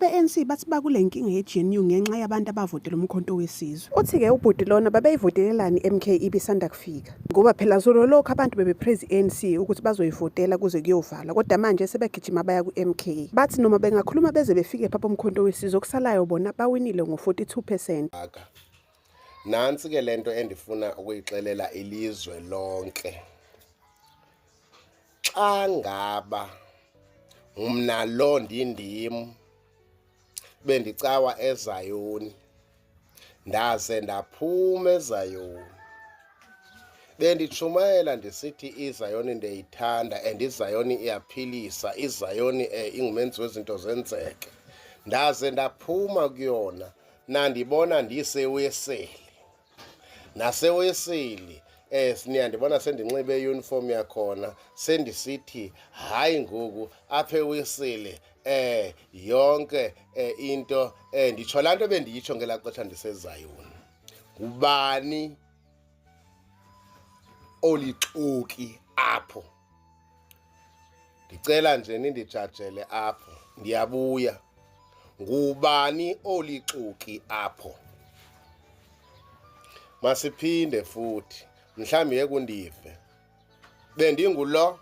Be-ANC bathi bakule nkinga ye-GNU ngenxa yabantu abavotela umkhonto wesizwe. Uthi-ke ubhuti lona babeyivotelelani i-MK ibisanda kufika. Ngoba phela zolo lokhu abantu bebepraise i-ANC ukuthi bazoyivotela kuze kuyovalwa, kodwa manje sebegijima baya ku-MK. Bathi noma bengakhuluma beze befike pha umkhonto wesizwe okusalayo bona bawinile ngo-42%. Nansi-ke lento endifuna ukuyixelela ilizwe lonke. Xa ngaba mna lo ndindim bendicawa eZayoni ndaze ndaphuma eZayoni benditshumayela ndisithi iZayoni ndiyayithanda and iZayoni iyaphilisa, iZayoni ingumenzi wezinto zenzeke, ndaze ndaphuma kuyona nandibona ndiseweseli naseweseli niyandibona sendinxibe iuniform yakhona sendisithi hayi ngoku apha ewesile yonke into nditsho laa nto bendiyitsho ngelaa xesha ndiseZayoni. Ngubani olixoki apho? Ndicela nje nindijajele apho, ndiyabuya. Ngubani olixoki apho? Masiphinde futhi mhlawumbi yekundive bendingulo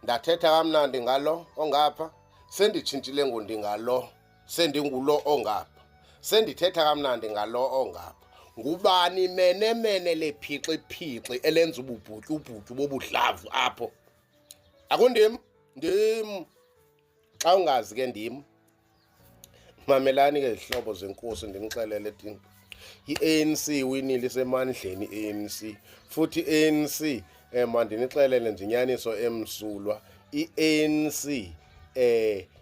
ndathetha kamnandi ngalo ongapha, senditshintshile ngundingalo sendingulo ongapha, sendithetha kamnandi ngalo ongapha. Ngubani menemene lephixi-phixi elenza ububhutyu bobudlavu apho? Akundim, ndim. Xa ungazi ke ndim, mamelani ke zihlobo zenkosi ndinixelele thina. I-ANC winile isemandleni i-ANC futhi i-ANC mandinixelele nje inyaniso emsulwa. I-ANC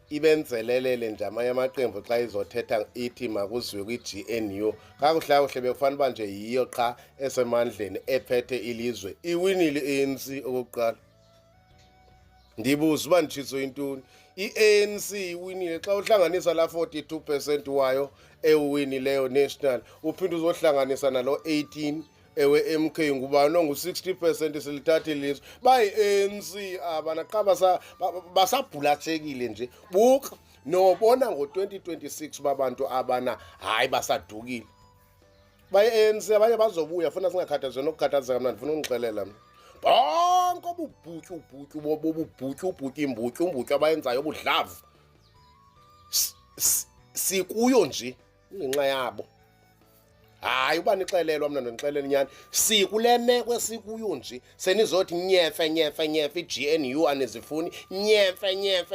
ibenzelelele nje amanye amaqembu xa izothetha ithi makuziwe kwi-GNU. Kakuhle bekufanele uba nje yiyo qha esemandleni ephethe ilizwe. Iwinile i-ANC okokuqala. Ndibuza uba nditshiso intoni. I-ANC iwinile xa uhlanganisa la 42% wayo ewinileyo national, uphinde uzohlanganisa nalo 18 ewe MK, ngubani ongu-60% silithatha ilizwe. Bayi-ANC abana qha basabhulatshekile nje. Buka nobona ngo-2026 babantu abana hayi basadukile. Bayi-ANC abanye bazobuya, funa singakhathazeki nokukhathazeka mna, ndifuna unixelela mna. Bonke obubhutyu abayenzayo obudlavu sikuyo nje ngenxa yabo. Hayi uba nixelelwa mna ndonixelela inyani, sikule meko esikuyo nje senizothi nyefe i-GNU anizifuni, nyefe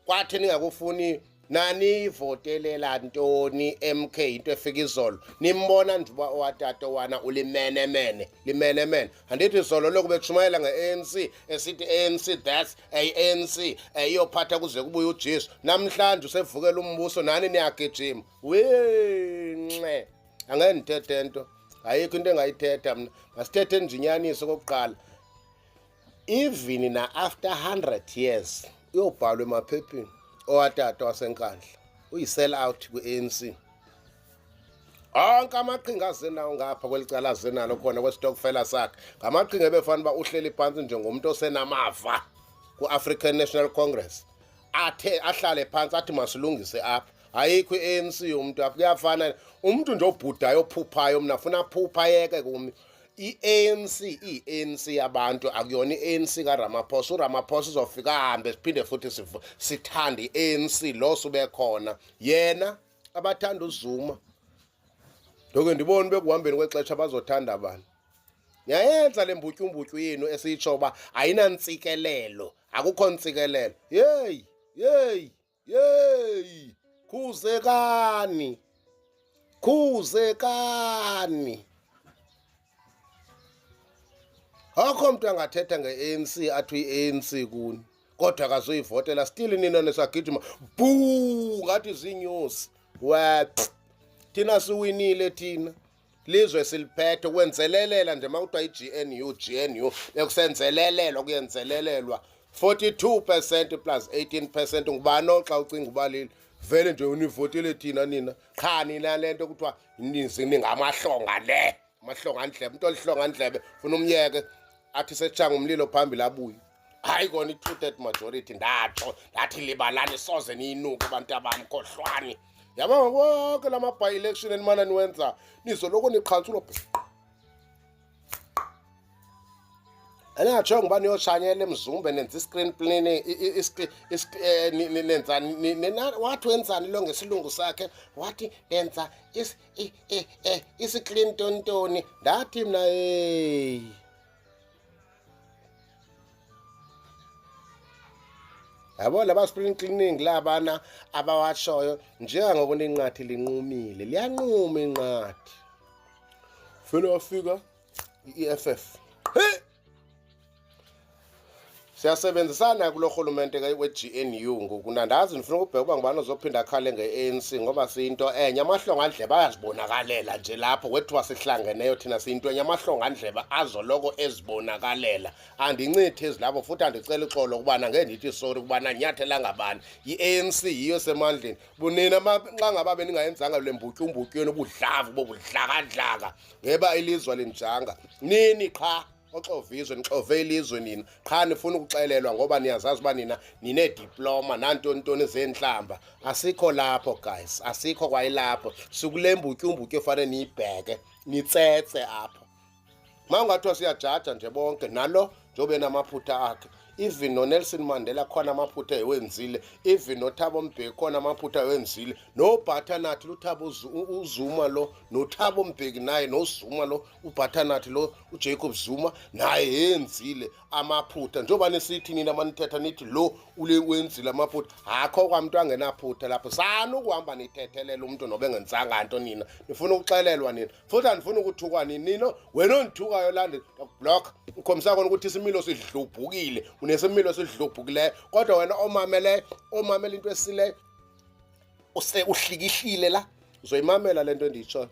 kwathi ningakufuni nanivotelela ntoni MK into efika izolo. Nimbona nje uba owatato wana ulimenemene. Andithi izolo lokhu betshumayela nge-ANC esithi ANC that's ANC iyophatha kuze kubuye uJesu. Namhlanje usevukela umbuso nani niyagijima. Wenxe angeke ndithethe nto, ayikho into engayithetha mna. Masithethe nje inyaniso kokuqala. Even na after 100 years uyobhalwa emaphepheni owatata wasenkandla uyi-sell out kwi-ANC. Onke amaqhinga azenawo ngapha kweli cala azenalo khona kwesitokfela sakhe ngamaqhinga ebefanele uba uhleli phantsi njengomntu osenamava ku-African National Congress ahlale phantsi athi masilungise apha. Ayikho i-ANC yomntu apha, kuyafana umntu nje obhudayo ophuphayo, mna funa aphupha yeke kumi. I-ANC yabantu akuyona i-ANC kaRamaphosa. uRamaphosa uzofika ahambe siphinde futhi sithande i-ANC lo sube khona yena abathanda uZuma. Ndoke ndibona bekuhambeni kwexesha bazothanda abantu. Ngiyayenza le mbutyumbutyu yenu esitsho uba ayinantsikelelo, akukho ntsikelelo. Yeyi khuzekani. Akho mntu angathetha nge-ANC athi i-ANC kuni kodwa akazoyivotela still nina nesagijima bhuu ngathi ziinyosi. Thina siwinile, thina lizwe siliphethe kwenzelelela nje makuthiwa i-GNU bekusenzelelelwa kuyenzelelelwa. 42% plus 18% ngubani oxa ucinga uba leli vele nje univotele thina nina qha nina le nto kuthiwa ningamahlonga le amahlonga ndlebe. Umntu olihlonga ndlebe funa umyeke athi setshanga umlilo phambili abuye. hayi kona i-2/3 majority ndathi libalani soze niyinuke abantu abamkhohlwane. Yabona wonke la ma-by-election enimana niwenza nizoloko niqhantsula angingatsho ngoba niyoshanyela emzumbe nenza i-screen planning wathi wenzani lo ngesilungu sakhe wathi nenza isi-clintontoni ndathi mna yabo laba spring cleaning labana abawashoyo njengangoku nenqathi linqumile liyanquma inqathi fela wafika i-EFF siyasebenzisana kulo rhulumente we-GNU ngokunandazi ndifuna ukubheka uba ngubani ozophinda akhale nge-ANC ngoba siyinto enye amahlongandlebe ayazibonakalela nje lapho wethiwa sihlangeneyo thina siyinto enye amahlongandlebe azoloko ezibonakalela andinyithi ezilapho futhi andicela ixolo ukubana ngendithi sorry ukubana nyathela ngabani i-ANC yiyo semandleni bunina xa ngaba beningayenzanga le mbutyumbutyweni ubudlavu bobudlakadlaka ngeba ilizwe linjanga nini qha oxovizwe nixove ilizwe nina qha nifuna ukuxelelwa ngoba niyazazi uba nina ninediploma nantontoni zentlamba asikho lapho guys asikho kwayilapho sikule mbutyumbutyu efanele niyibheke nitsetse apho ma ungathiwa siyajaja nje bonke nalo njobe namaphutha akhe even noNelson Mandela khona amaphutha ewenzile even noThabo Mbeki khona amaphutha ewenzile noBhatanathi luThabo uZuma lo noThabo Mbeki naye noZuma lo uBhatanathi lo uJacob Zuma naye yenzile amaphutha njengoba nisithi nina manithetha nithi lo ule wenzile amaphutha akho kwamntu angenaphutha lapho sana ukuhamba nithethelela umuntu nobe ngenzanga nto nina nifuna ukuxelelwa nina futhi andifuna ukuthukwa nina wena ondithukayo lande block ukhombisa kona ukuthi isimilo sidlubhukile unesimilo esidlubhukileyo kodwa wena omamele into esileyo uhlikihlile la uzoyimamela lento endiyitshoyo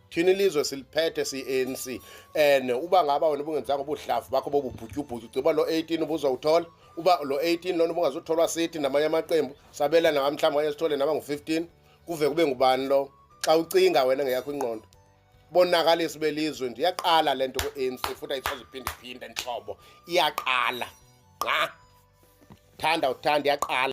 thina ilizwe siliphethe si-ANC and uba ngaba wena ubungenzanga ubudlavu bakho bobubhutyubhutyu gciba lo 18 ubuzawuthola uba lo 18 lona ubungazutholwa sithi namanye amaqembu sabela namhlanje wanye sithole nabangu-15 kuve kube ngubani lo xa ucinga wena ngeyakho ingqondo bonakalisa belizwe nje iyaqala lento ku-ANC futhi ayisoze iphinde ntlobo iyaqala thanda uthanda iyaqala.